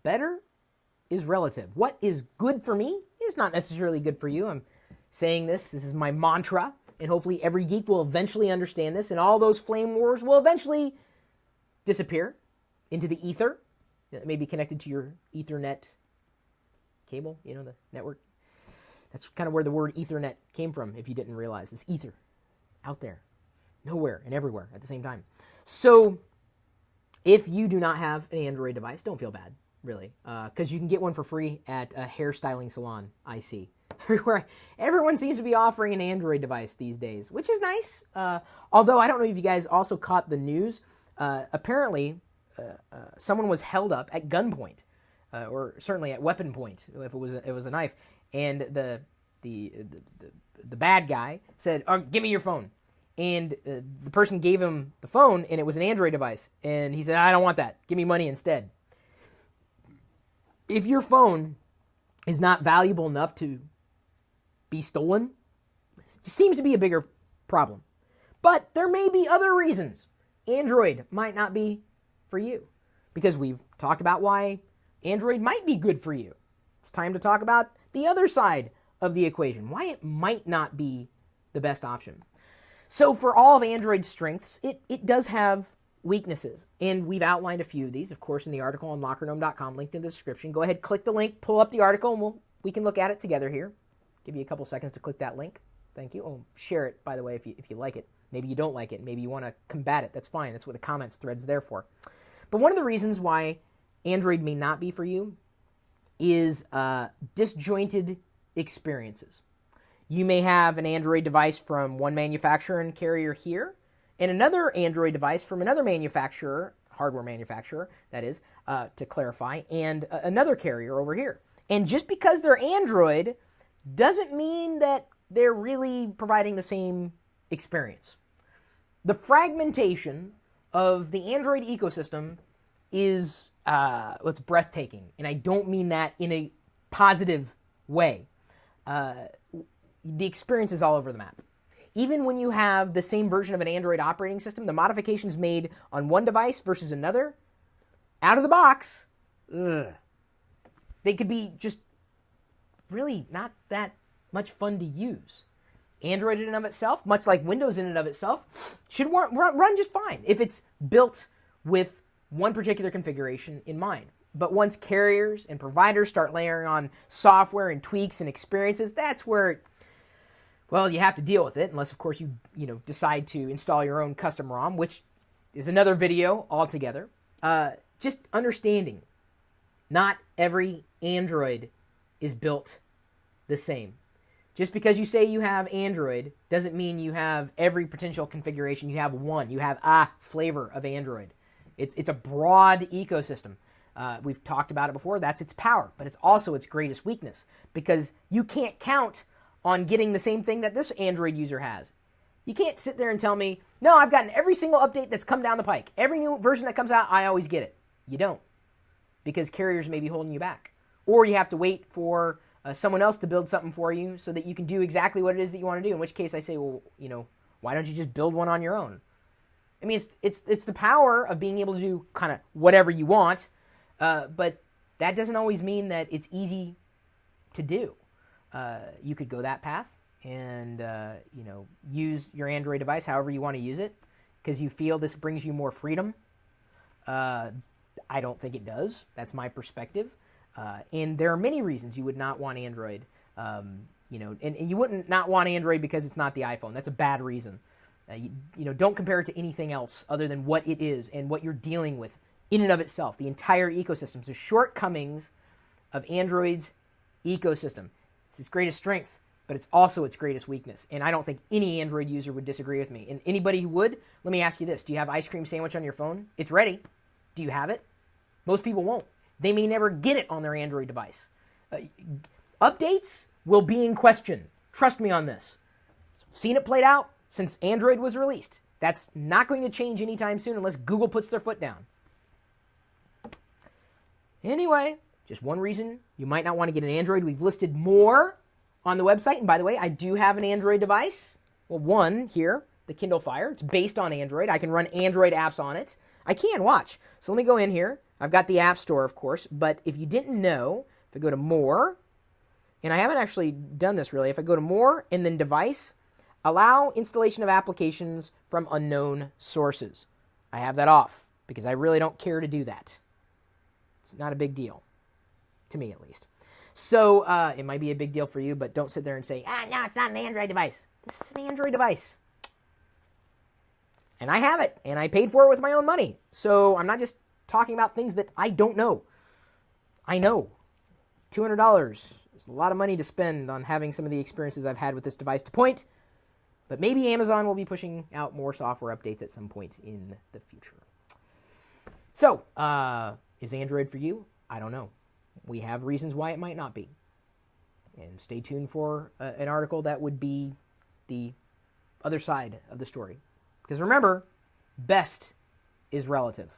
better is relative. What is good for me is not necessarily good for you. I'm saying this is my mantra, and hopefully every geek will eventually understand this, and all those flame wars will eventually disappear into the ether. It may be connected to your Ethernet cable, you know, the network. That's kind of where the word Ethernet came from, if you didn't realize. This ether, out there, nowhere and everywhere at the same time. So, if you do not have an Android device, don't feel bad, really, because you can get one for free at a hairstyling salon, I see. Everyone seems to be offering an Android device these days, which is nice. Although, I don't know if you guys also caught the news. Apparently, someone was held up at gunpoint, or certainly at weapon point, if it was a knife, and the bad guy said, "Oh, give me your phone," and the person gave him the phone, and it was an Android device, and he said, "I don't want that. Give me money instead." If your phone is not valuable enough to be stolen, it seems to be a bigger problem. But there may be other reasons Android might not be for you, because we've talked about why Android might be good for you. It's time to talk about the other side of the equation, why it might not be the best option. So for all of Android's strengths, it does have weaknesses, and we've outlined a few of these, of course, in the article on lockergnome.com, linked in the description. Go ahead, click the link, pull up the article, and we can look at it together here. Give you a couple seconds to click that link. Thank you. Oh, share it, by the way, if you like it. Maybe you don't like it. Maybe you want to combat it. That's fine. That's what the comments thread's there for. But one of the reasons why Android may not be for you is disjointed experiences. You may have an Android device from one manufacturer and carrier here, and another Android device from another manufacturer, hardware manufacturer, that is, to clarify, and another carrier over here. And just because they're Android doesn't mean that they're really providing the same experience. The fragmentation of the Android ecosystem is what's breathtaking, and I don't mean that in a positive way. The experience is all over the map. Even when you have the same version of an Android operating system, the modifications made on one device versus another, out of the box, they could be just really not that much fun to use. Android in and of itself, much like Windows in and of itself, should run just fine if it's built with one particular configuration in mind. But once carriers and providers start layering on software and tweaks and experiences, that's where, well, you have to deal with it, unless, of course, you decide to install your own custom ROM, which is another video altogether. Just understanding, not every Android is built the same. Just because you say you have Android doesn't mean you have every potential configuration. You have one. You have a flavor of Android. It's a broad ecosystem. We've talked about it before. That's its power, but it's also its greatest weakness, because you can't count on getting the same thing that this Android user has. You can't sit there and tell me, no, I've gotten every single update that's come down the pike. Every new version that comes out, I always get it. You don't, because carriers may be holding you back. Or you have to wait for someone else to build something for you so that you can do exactly what it is that you want to do, in which case I say, well, why don't you just build one on your own? I mean, it's the power of being able to do kind of whatever you want, but that doesn't always mean that it's easy to do. You could go that path and, use your Android device however you want to use it because you feel this brings you more freedom. I don't think it does. That's my perspective. And there are many reasons you would not want Android. And you wouldn't not want Android because it's not the iPhone. That's a bad reason. Don't compare it to anything else other than what it is and what you're dealing with in and of itself, the entire ecosystem. So shortcomings of Android's ecosystem. It's its greatest strength, but it's also its greatest weakness. And I don't think any Android user would disagree with me. And anybody who would, let me ask you this. Do you have ice cream sandwich on your phone? It's ready. Do you have it? Most people won't. They may never get it on their Android device. Updates will be in question. Trust me on this. I've seen it played out since Android was released. That's not going to change anytime soon unless Google puts their foot down. Anyway, just one reason you might not want to get an Android. We've listed more on the website. And by the way, I do have an Android device. Well, one here, the Kindle Fire. It's based on Android. I can run Android apps on it. I can, watch. So let me go in here. I've got the App Store, of course, but if you didn't know, if I go to More, and I haven't actually done this really, if I go to More and then Device, allow installation of applications from unknown sources. I have that off because I really don't care to do that. It's not a big deal, to me at least. So it might be a big deal for you, but don't sit there and say, no, it's not an Android device. This is an Android device. And I have it, and I paid for it with my own money. So I'm not just talking about things that I don't know. I know. $200 is a lot of money to spend on having some of the experiences I've had with this device to point. But maybe Amazon will be pushing out more software updates at some point in the future. So, is Android for you? I don't know. We have reasons why it might not be. And stay tuned for an article that would be the other side of the story. Because remember, best is relative.